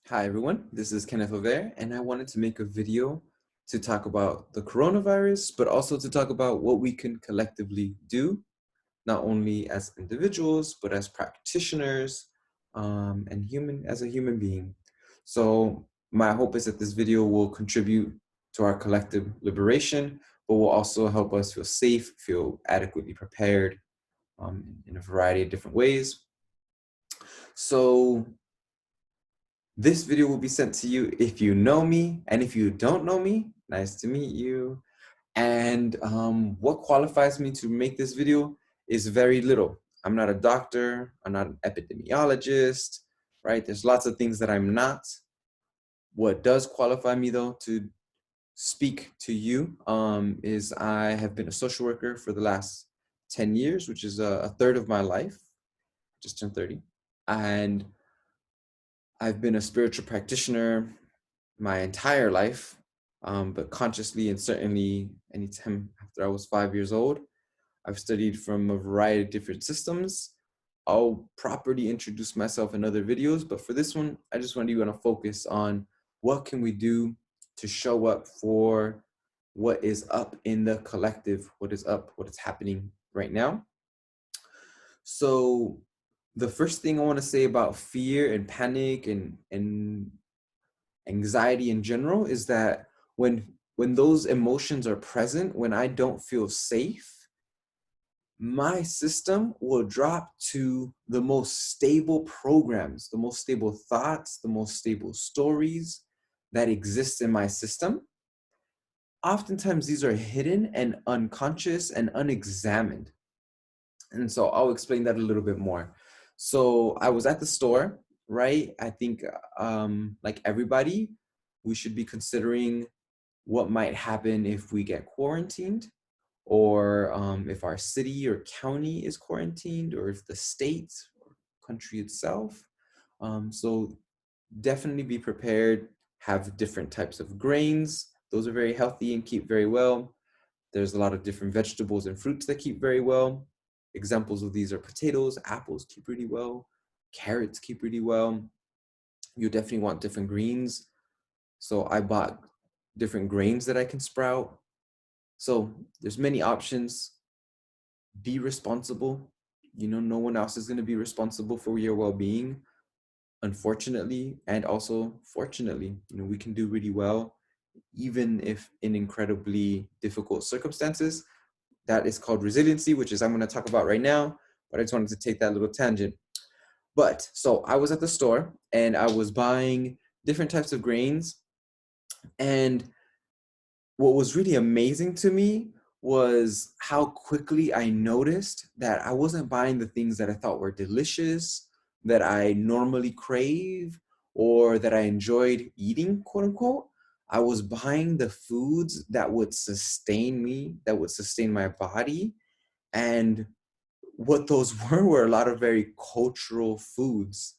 Hi everyone, this is Kenneth Over, and I wanted to make a video to talk about the coronavirus, but also to talk about what we can collectively do, not only as individuals, but as practitioners, and as a human being. So my hope is that this video will contribute to our collective liberation, but will also help us feel safe, feel adequately prepared, in a variety of different ways. So this video will be sent to you if you know me, and if you don't know me, nice to meet you. And what qualifies me to make this video is very little. I'm not a doctor, I'm not an epidemiologist, right? There's lots of things that I'm not. What does qualify me though to speak to you is I have been a social worker for the last 10 years, which is a third of my life, just turned 30. And I've been a spiritual practitioner my entire life, but consciously and certainly anytime after I was 5 years old. I've studied from a variety of different systems. I'll properly introduce myself in other videos, but for this one, I just want to focus on what can we do to show up for what is up in the collective, what is up, what is happening right now. So the first thing I want to say about fear and panic and anxiety in general is that when those emotions are present, when I don't feel safe, my system will drop to the most stable programs, the most stable thoughts, the most stable stories that exist in my system. Oftentimes these are hidden and unconscious and unexamined. And so I'll explain that a little bit more. So I was at the store, right? I think like everybody, we should be considering what might happen if we get quarantined, or if our city or county is quarantined, or if the state or country itself. So definitely be prepared, have different types of grains. Those are very healthy and keep very well. There's a lot of different vegetables and fruits that keep very well. Examples of these are potatoes, apples keep really well, carrots keep really well. You definitely want different greens. So I bought different grains that I can sprout. So there's many options. Be responsible. No one else is going to be responsible for your well-being, unfortunately, and also fortunately. We can do really well, even if in incredibly difficult circumstances. That is called resiliency, which is I'm going to talk about right now, but I just wanted to take that little tangent. But so I was at the store and I was buying different types of grains, and what was really amazing to me was how quickly I noticed that I wasn't buying the things that I thought were delicious, that I normally crave, or that I enjoyed eating, quote unquote. I was buying the foods that would sustain me, that would sustain my body. And what those were a lot of very cultural foods,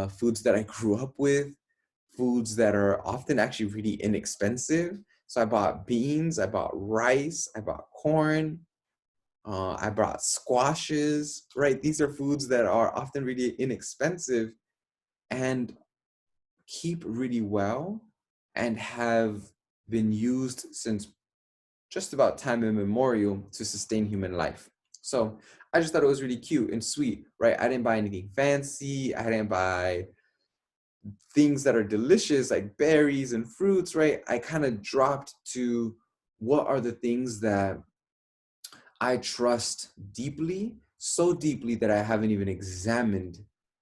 foods that I grew up with, foods that are often actually really inexpensive. So I bought beans, I bought rice, I bought corn, I bought squashes, right? These are foods that are often really inexpensive and keep really well and have been used since just about time immemorial to sustain human life. So I just thought it was really cute and sweet, right? I didn't buy anything fancy. I didn't buy things that are delicious like berries and fruits, right? I kind of dropped to what are the things that I trust deeply, so deeply that I haven't even examined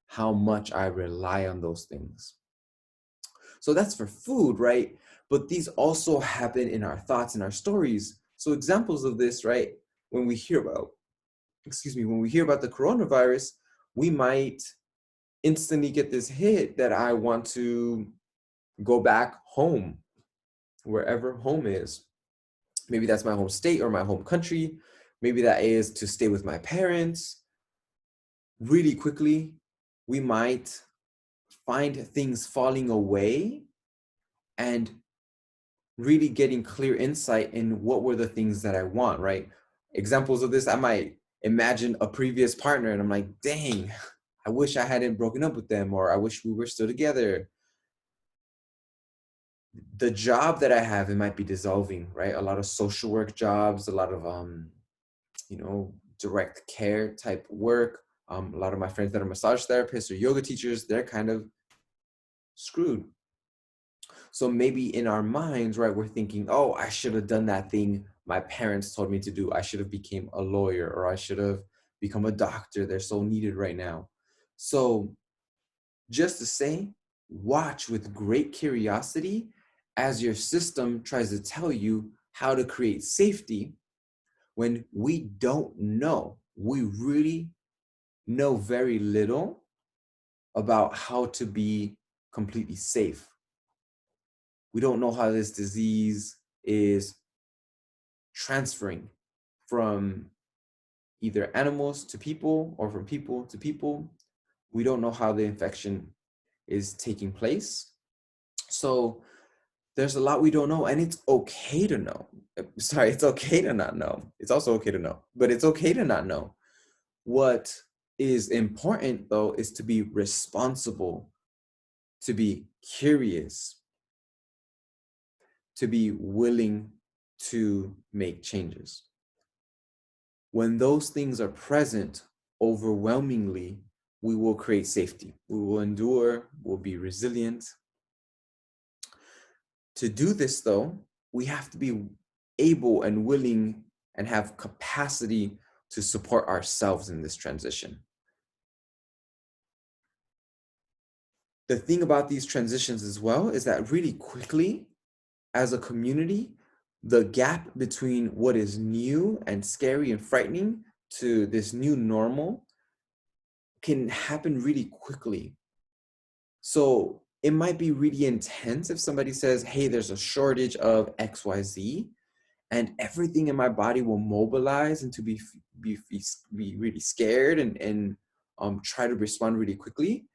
how much I rely on those things. So that's for food, right? But these also happen in our thoughts and our stories. So examples of this, right? When we hear about, when we hear about the coronavirus, we might instantly get this hit that I want to go back home, wherever home is. Maybe that's my home state or my home country. Maybe that is to stay with my parents. Really quickly, we might find things falling away and really getting clear insight in what were the things that I want, right? Examples of this, I might imagine a previous partner and I'm like, dang, I wish I hadn't broken up with them, or I wish we were still together. the job that I have, it might be dissolving, right? A lot of social work jobs, a lot of direct care type work. A lot of my friends that are massage therapists or yoga teachers, they're kind of screwed. So maybe in our minds, right, we're thinking, oh, I should have done that thing my parents told me to do. I should have became a lawyer, or I should have become a doctor. They're so needed right now. So just to say, watch with great curiosity as your system tries to tell you how to create safety when we don't know. We really know very little about how to be completely safe. We don't know how this disease is transferring from either animals to people or from people to people. We don't know how the infection is taking place. So there's a lot we don't know, and it's okay to know. Sorry, it's okay to not know. It's also okay to know, but it's okay to not know. What is important, though, is to be responsible, to be curious, to be willing to make changes. When those things are present overwhelmingly, we will create safety. We will endure, we'll be resilient. To do this, though, we have to be able and willing and have capacity to support ourselves in this transition. The thing about these transitions as well is that really quickly, as a community, the gap between what is new and scary and frightening to this new normal can happen really quickly. So it might be really intense if somebody says, hey, there's a shortage of XYZ, and everything in my body will mobilize and to be really scared and try to respond really quickly.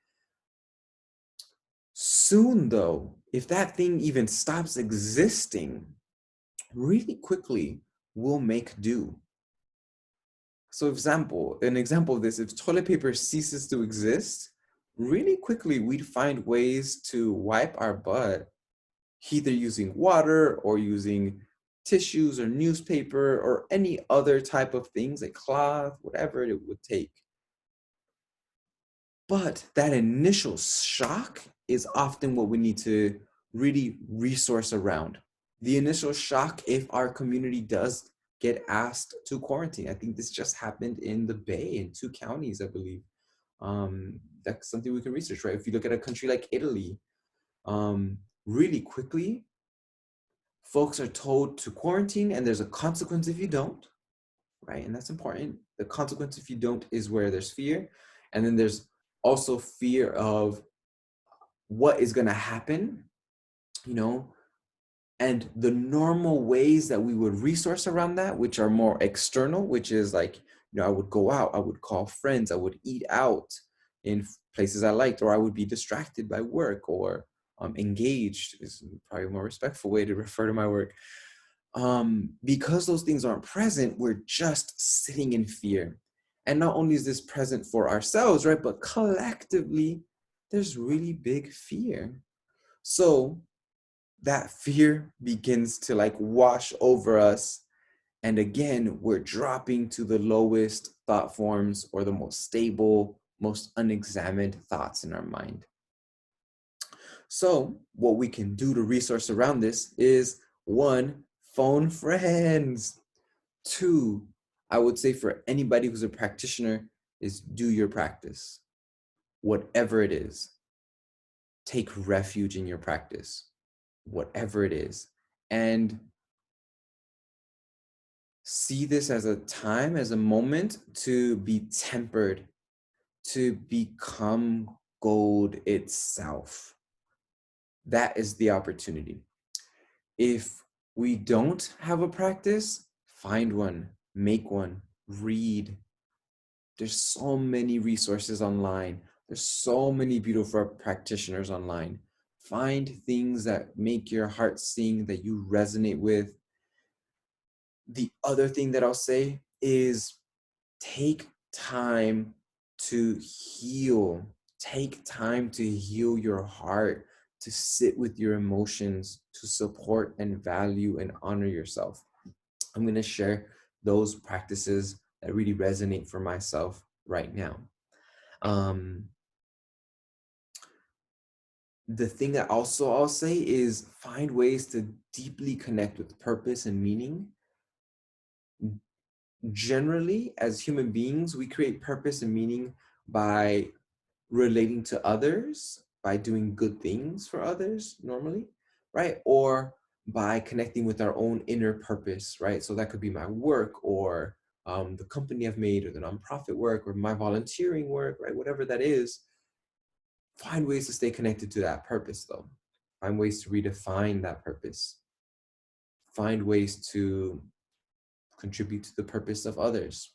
Soon, though, if that thing even stops existing, really quickly we'll make do. So an example of this, if toilet paper ceases to exist, really quickly we'd find ways to wipe our butt, either using water or using tissues or newspaper or any other type of things like cloth, whatever it would take. But that initial shock is often what we need to really resource around. The initial shock, if our community does get asked to quarantine. I think this just happened in the Bay in 2 counties, I believe. That's something we can research, right? If you look at a country like Italy, really quickly, folks are told to quarantine and there's a consequence if you don't, right? And that's important. The consequence if you don't is where there's fear. And then there's also fear of what is going to happen, you know, and the normal ways that we would resource around that, which are more external, which is like, I would go out, I would call friends, I would eat out in places I liked, or I would be distracted by work, or engaged is probably a more respectful way to refer to my work. Because those things aren't present, we're just sitting in fear. And not only is this present for ourselves, right, but collectively, there's really big fear. So that fear begins to like wash over us. And again, we're dropping to the lowest thought forms or the most stable, most unexamined thoughts in our mind. So what we can do to resource around this is, one, phone friends. Two, I would say for anybody who's a practitioner, is do your practice, whatever it is. Take refuge in your practice, whatever it is. And see this as a time, as a moment to be tempered, to become gold itself. That is the opportunity. If we don't have a practice, find one, make one, read. There's so many resources online. There's so many beautiful practitioners online. Find things that make your heart sing, that you resonate with. The other thing that I'll say is take time to heal. Take time to heal your heart. to sit with your emotions, to support and value and honor yourself. I'm going to share those practices that really resonate for myself right now. The thing that also I'll say is find ways to deeply connect with purpose and meaning. Generally, as human beings, we create purpose and meaning by relating to others, by doing good things for others normally, right? Or by connecting with our own inner purpose, right? So that could be my work or the company I've made or the nonprofit work or my volunteering work, right? Whatever that is, find ways to stay connected to that purpose though. Find ways to redefine that purpose. Find ways to contribute to the purpose of others.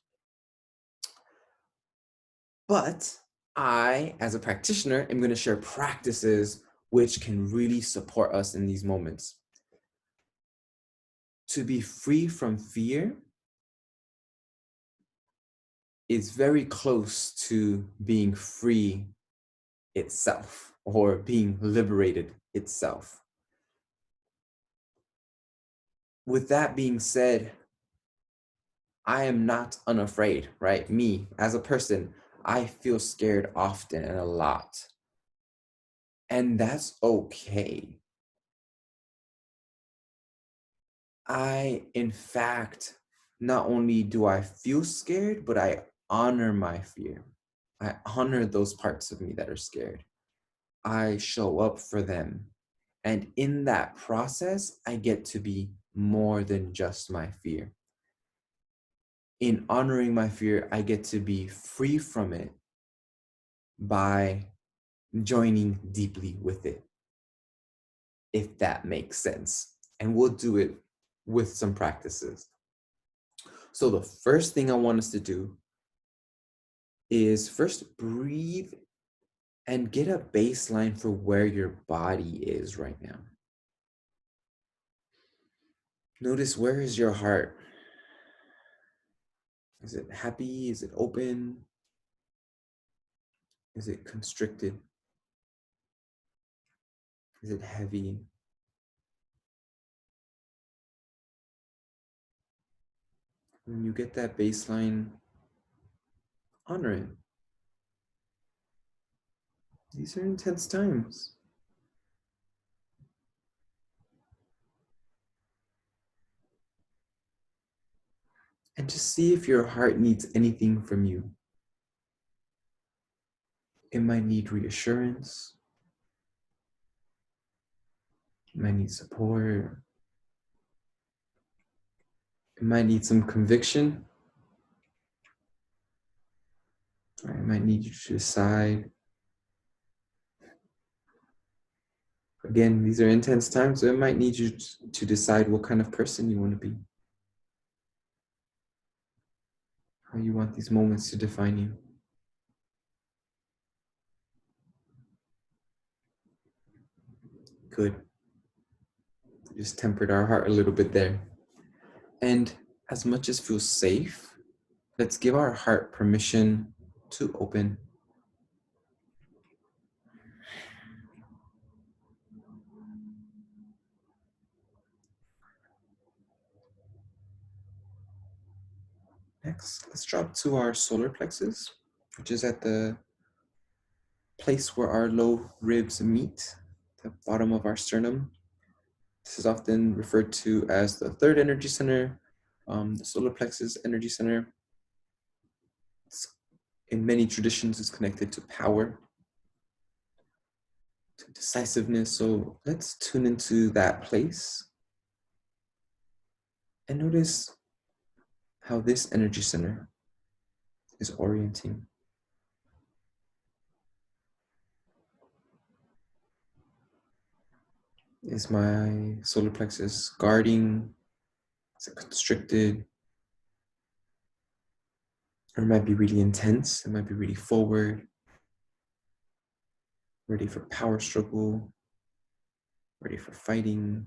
But I, as a practitioner, am going to share practices which can really support us in these moments. To be free from fear is very close to being free itself or being liberated itself. With that being said, I am not unafraid, right? Me, as a person, I feel scared often and a lot. And that's okay. In fact, not only do I feel scared, but I honor my fear. I honor those parts of me that are scared. I show up for them. And in that process, I get to be more than just my fear. In honoring my fear, I get to be free from it by joining deeply with it, if that makes sense. And we'll do it with some practices. So the first thing I want us to do is first breathe and get a baseline for where your body is right now. Notice, where is your heart? Is it happy? Is it open? Is it constricted? Is it heavy? When you get that baseline, honor it. These are intense times. And just see if your heart needs anything from you. It might need reassurance. It might need support. It might need some conviction. Or it might need you to decide. Again, these are intense times, so it might need you to decide what kind of person you want to be. How you want these moments to define you. Good. Just tempered our heart a little bit there. And as much as feels safe, let's give our heart permission to open. Next, let's drop to our solar plexus, which is at the place where our low ribs meet, the bottom of our sternum. This is often referred to as the third energy center, the solar plexus energy center. In many traditions, it's connected to power, to decisiveness. So let's tune into that place and notice how this energy center is orienting. Is my solar plexus guarding? Is it constricted? Or it might be really intense. It might be really forward, ready for power struggle, ready for fighting.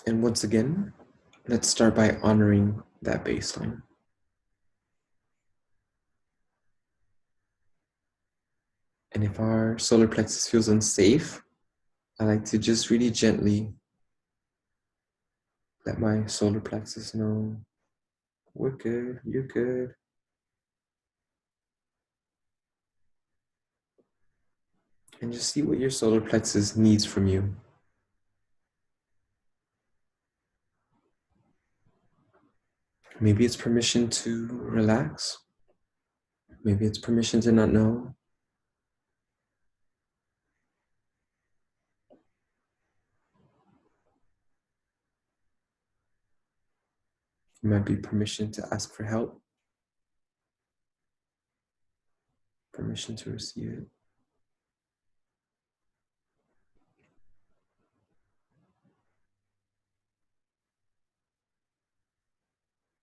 And once again, let's start by honoring that baseline. And if our solar plexus feels unsafe, I like to just really gently let my solar plexus know, we're good, you're good. And just see what your solar plexus needs from you. Maybe it's permission to relax. Maybe it's permission to not know. It might be permission to ask for help, permission to receive it.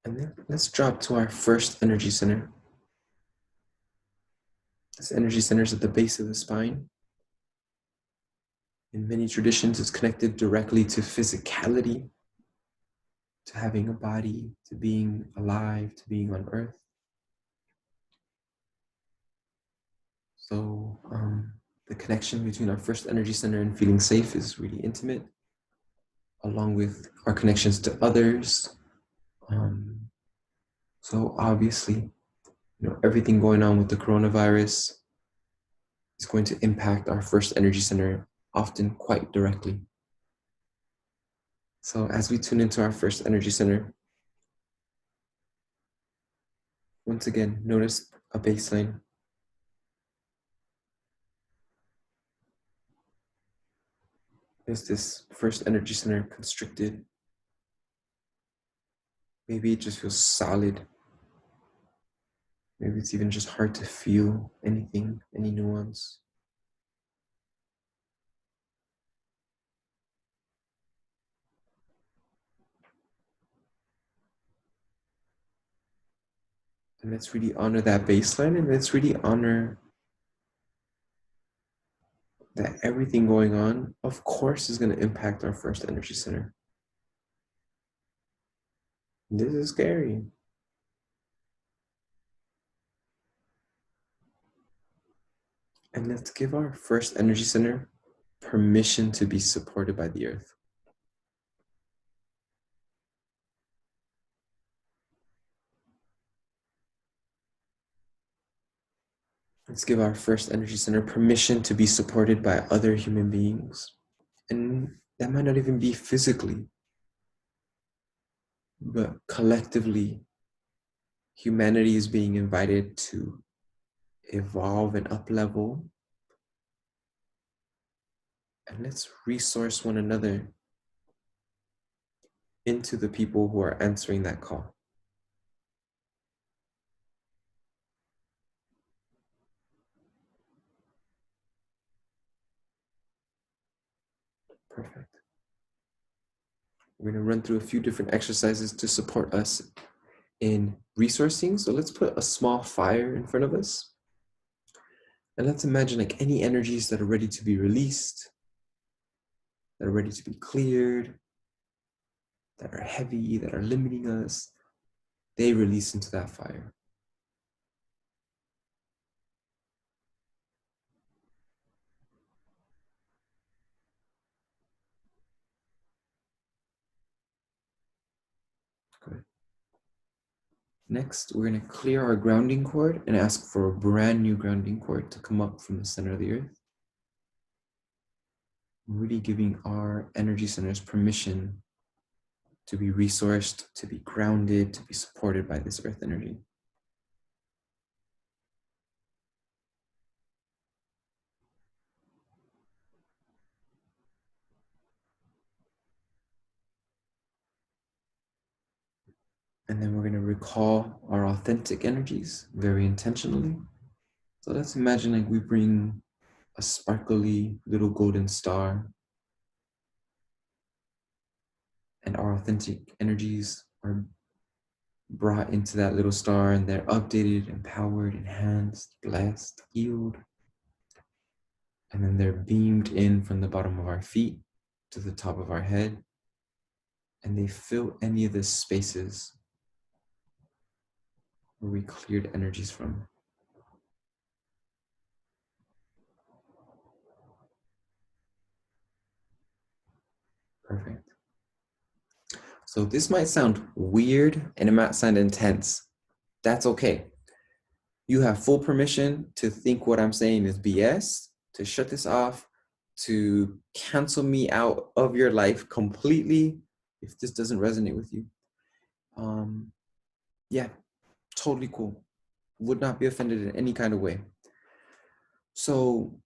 And then let's drop to our first energy center. This energy center is at the base of the spine. In many traditions, it's connected directly to physicality, to having a body, to being alive, to being on earth. So the connection between our first energy center and feeling safe is really intimate, along with our connections to others. So obviously, everything going on with the coronavirus is going to impact our first energy center often quite directly. So as we tune into our first energy center, once again, notice a baseline. Is this first energy center constricted? Maybe it just feels solid. Maybe it's even just hard to feel anything, any nuance. And let's really honor that baseline, and let's really honor that everything going on, of course, is going to impact our first energy center. This is scary. And let's give our first energy center permission to be supported by the earth. Let's give our first energy center permission to be supported by other human beings. And that might not even be physically, but collectively, humanity is being invited to evolve and up level. And let's resource one another into the people who are answering that call. Perfect. We're going to run through a few different exercises to support us in resourcing. So let's put a small fire in front of us. And let's imagine like any energies that are ready to be released, that are ready to be cleared, that are heavy, that are limiting us, they release into that fire. Good. Next, we're going to clear our grounding cord and ask for a brand new grounding cord to come up from the center of the earth. Really giving our energy centers permission to be resourced, to be grounded, to be supported by this earth energy. And then we're going to recall our authentic energies very intentionally. So let's imagine like we bring a sparkly little golden star, and our authentic energies are brought into that little star, and they're updated, empowered, enhanced, blessed, healed. And then they're beamed in from the bottom of our feet to the top of our head, and they fill any of the spaces where we cleared energies from. Perfect. So this might sound weird and it might sound intense. That's okay. You have full permission to think what I'm saying is BS, to shut this off, to cancel me out of your life completely if this doesn't resonate with you. Um, yeah, totally cool. Would not be offended in any kind of way. So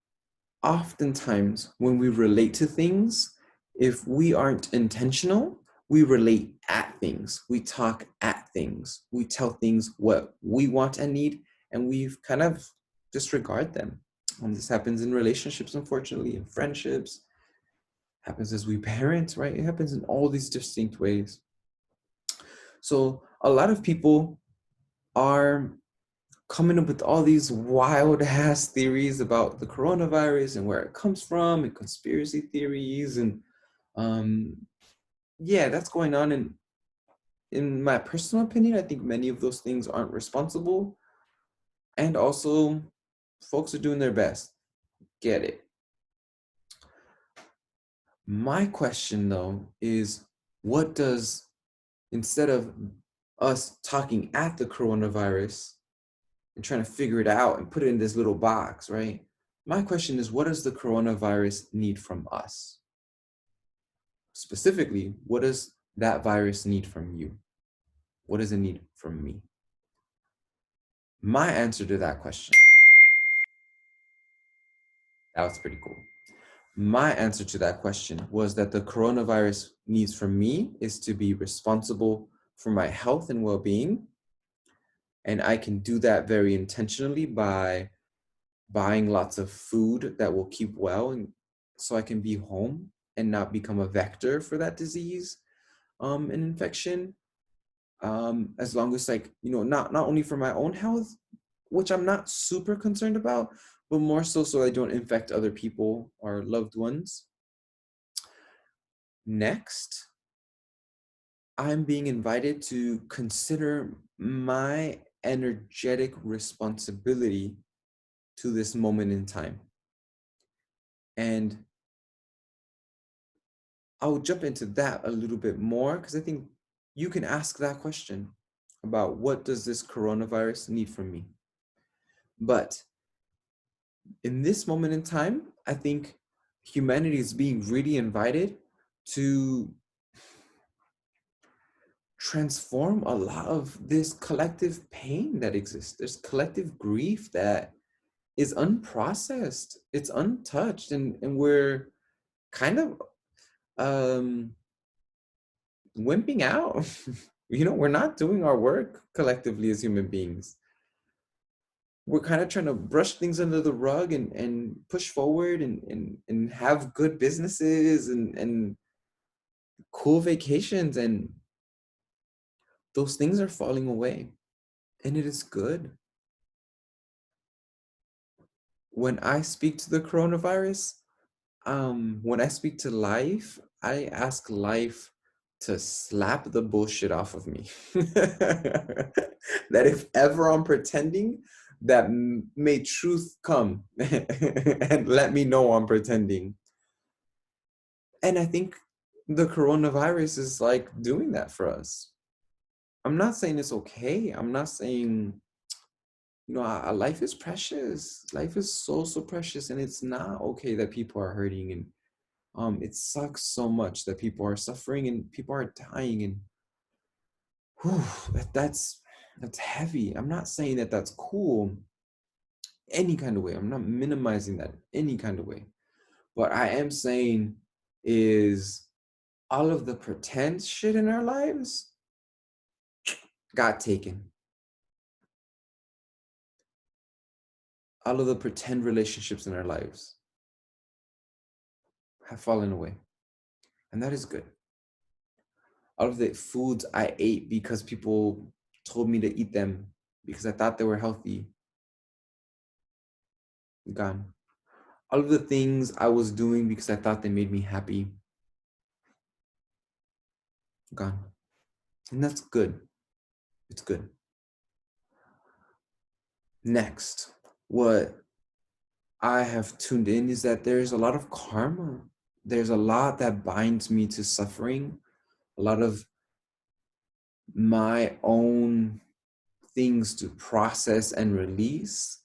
oftentimes when we relate to things, if we aren't intentional, we relate at things, we talk at things, we tell things what we want and need, and we've kind of disregard them. This happens in relationships, unfortunately, in friendships, happens as we parent, right? It happens in all these distinct ways. So a lot of people are coming up with all these wild ass theories about the coronavirus and where it comes from and conspiracy theories and um yeah, that's going on. And in my personal opinion, I think many of those things aren't responsible, and also folks are doing their best. Get it. My question though is, what does, instead of us talking at the coronavirus and trying to figure it out and put it in this little box, right? My question is, what does the coronavirus need from us? Specifically, what does that virus need from you? What does it need from me? My answer to that question, that was pretty cool. My answer to that question was that the coronavirus needs from me is to be responsible for my health and well-being. And I can do that very intentionally by buying lots of food that will keep well, and so I can be home and not become a vector for that disease and infection. As long as, like, not only for my own health, which I'm not super concerned about, but more so I don't infect other people or loved ones. Next, I'm being invited to consider my energetic responsibility to this moment in time. And I'll jump into that a little bit more because I think you can ask that question about what does this coronavirus need from me? But in this moment in time, I think humanity is being really invited to transform a lot of this collective pain that exists. There's collective grief that is unprocessed, it's untouched, and we're kind of wimping out. We're not doing our work collectively as human beings. We're kind of trying to brush things under the rug and push forward and have good businesses and cool vacations, and those things are falling away, and it is good. When I speak to the coronavirus, when I speak to life, I ask life to slap the bullshit off of me. That if ever I'm pretending, that may truth come and let me know I'm pretending. And I think the coronavirus is like doing that for us. I'm not saying it's okay. I'm not saying, life is precious. Life is so precious, and it's not okay that people are hurting, and it sucks so much that people are suffering and people are dying, and whew, that's heavy. I'm not saying that that's cool any kind of way. I'm not minimizing that any kind of way. What I am saying is all of the pretend shit in our lives got taken. All of the pretend relationships in our lives have fallen away. And that is good. All of the foods I ate because people told me to eat them because I thought they were healthy, gone. All of the things I was doing because I thought they made me happy, gone. And that's good. It's good. Next, what I have tuned in is that there's a lot of karma there's a lot that binds me to suffering, a lot of my own things to process and release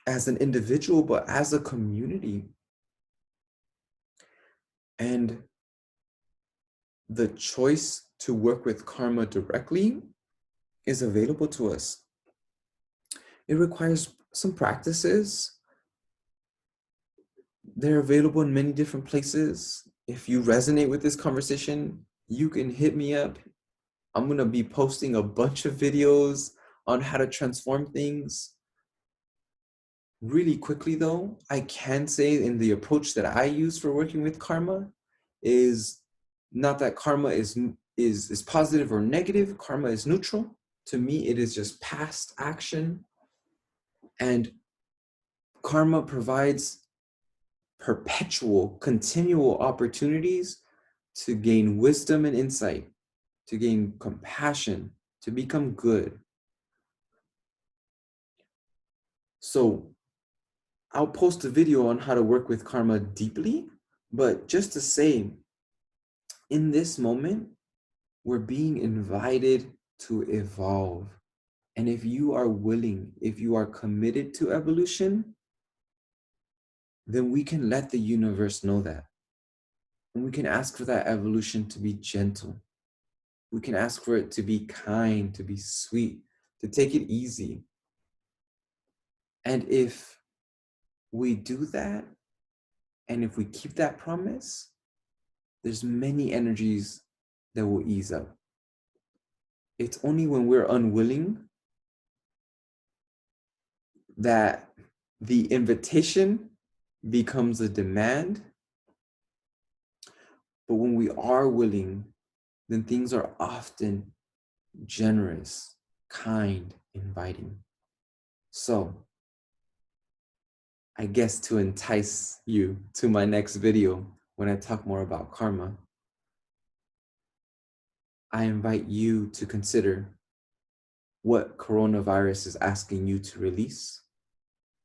as an individual, but as a community. And the choice to work with karma directly is available to us. It requires some practices. They're available in many different places. If you resonate with this conversation, you can hit me up. I'm going to be posting a bunch of videos on how to transform things. Really quickly though, I can say in the approach that I use for working with karma is not that karma is positive or negative. Karma is neutral. To me, it is just past action. And karma provides perpetual, continual opportunities to gain wisdom and insight, to gain compassion, to become good. So I'll post a video on how to work with karma deeply, but just to say, in this moment, we're being invited to evolve. And if you are willing, if you are committed to evolution, then we can let the universe know that. And we can ask for that evolution to be gentle. We can ask for it to be kind, to be sweet, to take it easy. And if we do that, and if we keep that promise, there's many energies that will ease up. It's only when we're unwilling that the invitation becomes a demand. But when we are willing, then things are often generous, kind, inviting. So I guess to entice you to my next video when I talk more about karma, I invite you to consider what coronavirus is asking you to release,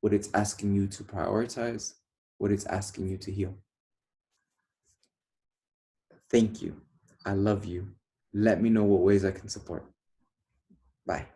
what it's asking you to prioritize, what it's asking you to heal. Thank you. I love you. Let me know what ways I can support. Bye.